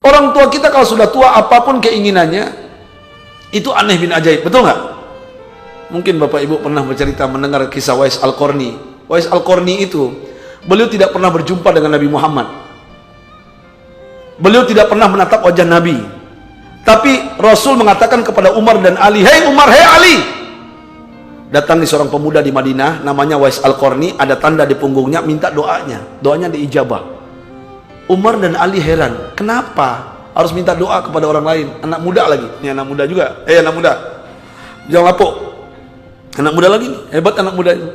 Orang tua kita kalau sudah tua, apapun keinginannya, itu aneh bin ajaib, betul nggak? Mungkin Bapak Ibu pernah bercerita mendengar kisah Wais Al-Qarni. Wais Al-Qarni itu, beliau tidak pernah berjumpa dengan Nabi Muhammad. Beliau tidak pernah menatap wajah Nabi. Tapi Rasul mengatakan kepada Umar dan Ali, "Hei Umar, hei Ali!" Datang di seorang pemuda di Madinah, namanya Wais Al-Qarni, ada tanda di punggungnya, minta doanya. Doanya diijabah. Umar dan Ali heran, kenapa harus minta doa kepada orang lain? Anak muda lagi, ini anak muda juga. Anak muda, jangan lapuk. Anak muda lagi nih, hebat anak muda ini.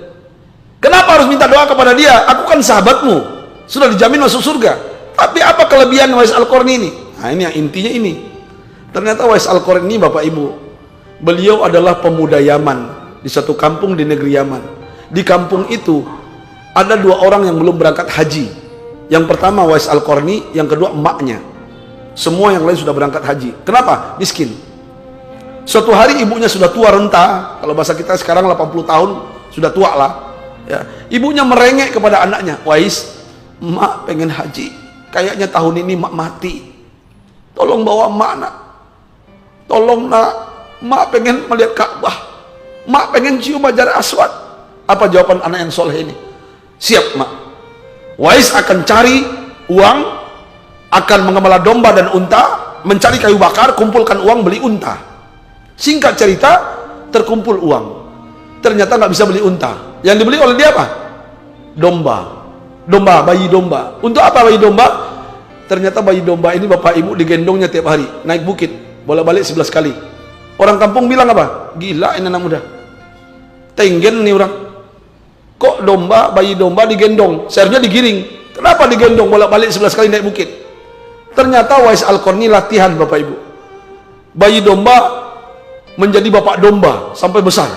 Kenapa harus minta doa kepada dia? Aku kan sahabatmu, sudah dijamin masuk surga. Tapi apa kelebihan Wais Al-Qarni ini? Nah ini yang intinya ini. Ternyata Wais Al-Qarni, Bapak Ibu, beliau adalah pemuda Yaman di satu kampung di negeri Yaman. Di kampung itu ada dua orang yang belum berangkat haji. Yang pertama Wais Al-Qarni, yang kedua emaknya. Semua yang lain sudah berangkat haji. Kenapa? Miskin. Suatu hari ibunya sudah tua renta, kalau bahasa kita sekarang 80 tahun, sudah tua lah. Ya. Ibunya merengek kepada anaknya, "Wais, emak pengen haji. Kayaknya tahun ini emak mati. Tolong bawa emak, nak. Tolong, nak. Emak pengen melihat Ka'bah. Emak pengen cium Hajar Aswad." Apa jawaban anak yang soleh ini? "Siap, mak." Wais akan cari uang, akan mengembala domba dan unta, mencari kayu bakar, kumpulkan uang, beli unta. Singkat cerita, terkumpul uang. Ternyata nggak bisa beli unta. Yang dibeli oleh dia apa? Domba. Domba, bayi domba. Untuk apa bayi domba? Ternyata bayi domba ini Bapak Ibu digendongnya tiap hari, naik bukit, bolak-balik 11 kali. Orang kampung bilang apa? Gila ini anak muda. Tenggen nih orang. Kok domba, bayi domba digendong? Seharusnya digiring. Kenapa digendong bolak-balik 11 kali naik bukit? Ternyata Wais Al-Qarni latihan, Bapak Ibu. Bayi domba menjadi bapak domba sampai besar.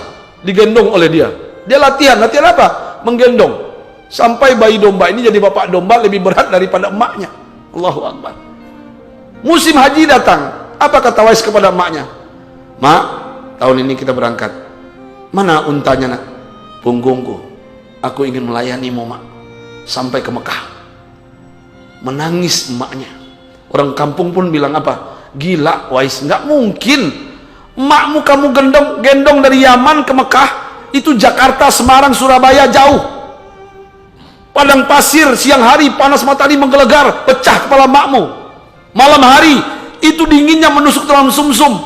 Digendong oleh dia. Dia latihan apa? Menggendong. Sampai bayi domba ini jadi bapak domba lebih berat daripada emaknya. Allahu Akbar. Musim haji datang. Apa kata Wais kepada emaknya? "Mak, tahun ini kita berangkat. Mana untanya, nak?" "Punggungku. Aku ingin melayanimu, mak, sampai ke Mekah." Menangis emaknya. Orang kampung pun bilang apa? "Gila, Wais, nggak mungkin. Emakmu kamu gendong dari Yaman ke Mekah, itu Jakarta, Semarang, Surabaya, jauh. Padang pasir, siang hari panas matahari menggelegar, pecah kepala emakmu. Malam hari itu dinginnya menusuk dalam sumsum,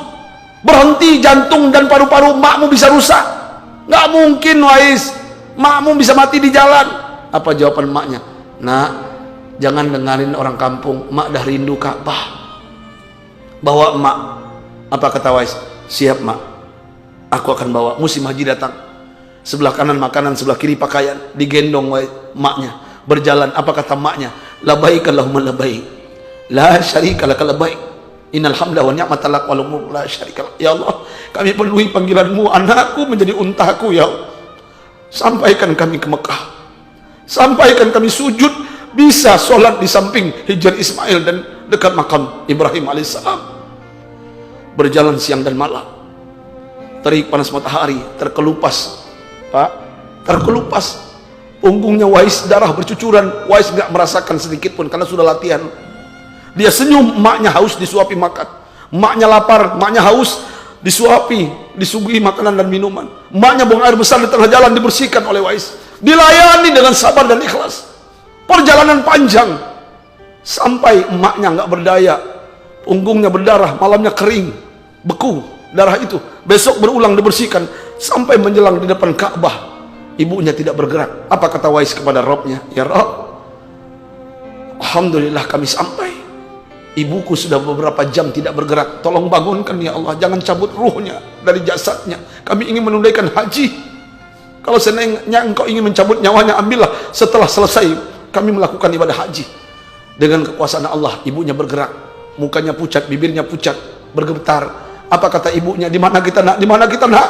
berhenti jantung dan paru-paru emakmu bisa rusak. Nggak mungkin, Wais. Makmu bisa mati di jalan." Apa jawaban emaknya? "Nak, jangan dengarin orang kampung, emak dah rindu Ka'bah. Bawa emak." Apa kata Wais? "Siap, mak. Aku akan bawa." Musim haji datang. Sebelah kanan makanan, sebelah kiri pakaian. Digendong emaknya. Berjalan. Apa kata emaknya? "Labaik Allahumma labaik. La syarika laka labaik. Innal hamda wa ni'mata lak wal mulku la syarika lak." Ya Allah, kami penuhi panggilanmu. Anakku menjadi untaku, ya Allah. Sampaikan kami ke Mekah. Sampaikan kami sujud, bisa sholat di samping Hijr Ismail dan dekat makam Ibrahim alaihissalam. Berjalan siang dan malam. Terik panas matahari, terkelupas, Pak, terkelupas. Punggungnya Wais darah bercucuran. Wais nggak merasakan sedikit pun karena sudah latihan. Dia senyum, emaknya haus disuapi makan. Emaknya lapar, emaknya haus disuapi, disuguhi makanan dan minuman. Emaknya buang air besar di tengah jalan, dibersihkan oleh Wais. Dilayani dengan sabar dan ikhlas. Perjalanan panjang sampai emaknya nggak berdaya, punggungnya berdarah, malamnya kering, beku darah itu. Besok berulang dibersihkan sampai menjelang di depan Ka'bah. Ibunya tidak bergerak. Apa kata Wais kepada Robnya? "Ya Rob, alhamdulillah kami sampai. Ibuku sudah beberapa jam tidak bergerak. Tolong bangunkan ya Allah. Jangan cabut ruhnya dari jasadnya. Kami ingin menunaikan haji. Kalau seandainya engkau ingin mencabut nyawanya, ambillah setelah selesai kami melakukan ibadah haji." Dengan kekuasaan Allah, ibunya bergerak. Mukanya pucat, bibirnya pucat, bergetar. Apa kata ibunya? "Di mana kita, nak? Di mana kita, nak?"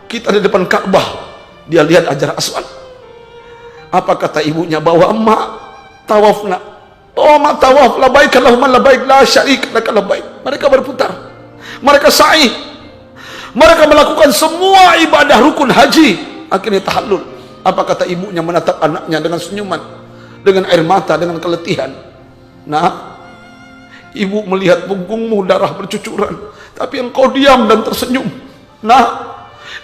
"Kita di depan Ka'bah." Dia lihat Hajar Aswad. Apa kata ibunya? "Bawa emak tawaf, nak. Oh, mak tawaf, labaik Allahumma labaik, la syarika laka labaik." Mereka berputar, mereka sa'i, mereka melakukan semua ibadah rukun haji. Akhirnya tahallul. Apa kata ibunya menatap anaknya dengan senyuman, dengan air mata, dengan keletihan? "Nah, Ibu melihat punggungmu darah bercucuran, tapi engkau diam dan tersenyum. Nah,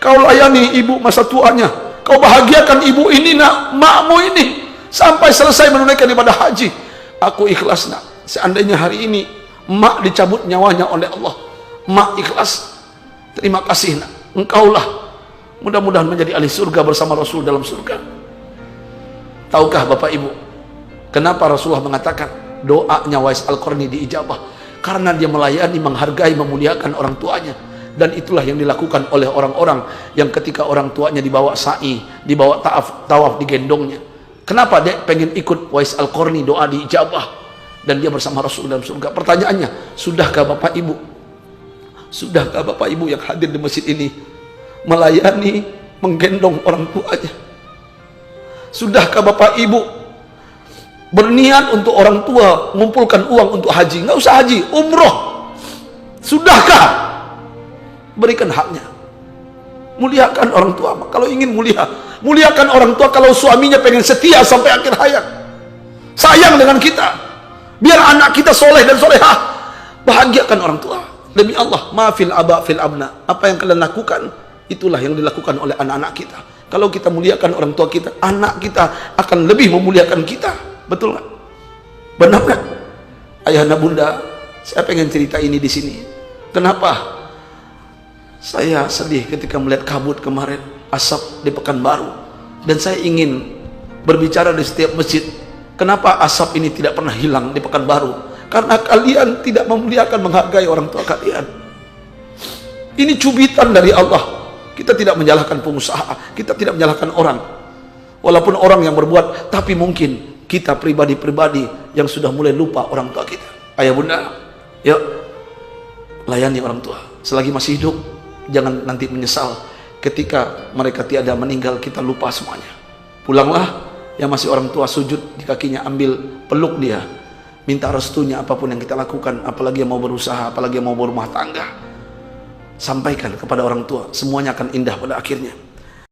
kau layani ibu masa tuanya, kau bahagiakan ibu ini, nak, makmu ini, sampai selesai menunaikan ibadah haji. Aku ikhlas, nak. Seandainya hari ini mak dicabut nyawanya oleh Allah, mak ikhlas. Terima kasih, nak. Engkaulah mudah-mudahan menjadi ahli surga bersama Rasul dalam surga. Tahukah Bapak Ibu, kenapa Rasulullah mengatakan doanya Wais Al-Qarni diijabah? Karena dia melayani, menghargai, memuliakan orang tuanya. Dan itulah yang dilakukan oleh orang-orang yang ketika orang tuanya dibawa sa'i, dibawa tawaf, digendongnya. Kenapa dia pengen ikut Wais Al-Qarni, doa diijabah, dan dia bersama Rasul dalam surga? Pertanyaannya, sudahkah Bapak Ibu, sudahkah Bapak Ibu yang hadir di masjid ini melayani, menggendong orang tuanya? Sudahkah Bapak Ibu berniat untuk orang tua, mengumpulkan uang untuk haji? Nggak usah haji, umroh. Sudahkah? Berikan haknya. Muliakan orang tua. Kalau ingin muliakan orang tua. Kalau suaminya pengen setia sampai akhir hayat, sayang dengan kita, biar anak kita soleh dan solehah, bahagiakan orang tua. Demi Allah, maafil aba fil abna. Apa yang kalian lakukan, itulah yang dilakukan oleh anak-anak kita. Kalau kita muliakan orang tua kita, anak kita akan lebih memuliakan kita. Betul nggak? Benar nggak? Ayahanda bunda, saya pengen cerita ini di sini. Kenapa saya sedih ketika melihat kabut kemarin, asap di Pekanbaru, dan saya ingin berbicara di setiap masjid. Kenapa asap ini tidak pernah hilang di Pekanbaru? Karena kalian tidak memuliakan, menghargai orang tua kalian. Ini cubitan dari Allah. Kita tidak menyalahkan pengusaha, kita tidak menyalahkan orang, walaupun orang yang berbuat, tapi mungkin kita pribadi-pribadi yang sudah mulai lupa orang tua kita. Ayah bunda, yuk layani orang tua selagi masih hidup. Jangan nanti menyesal ketika mereka tiada, meninggal, kita lupa semuanya. Pulanglah, yang masih orang tua sujud di kakinya, ambil, peluk dia, minta restunya apapun yang kita lakukan. Apalagi yang mau berusaha, apalagi yang mau berumah tangga, sampaikan kepada orang tua, semuanya akan indah pada akhirnya.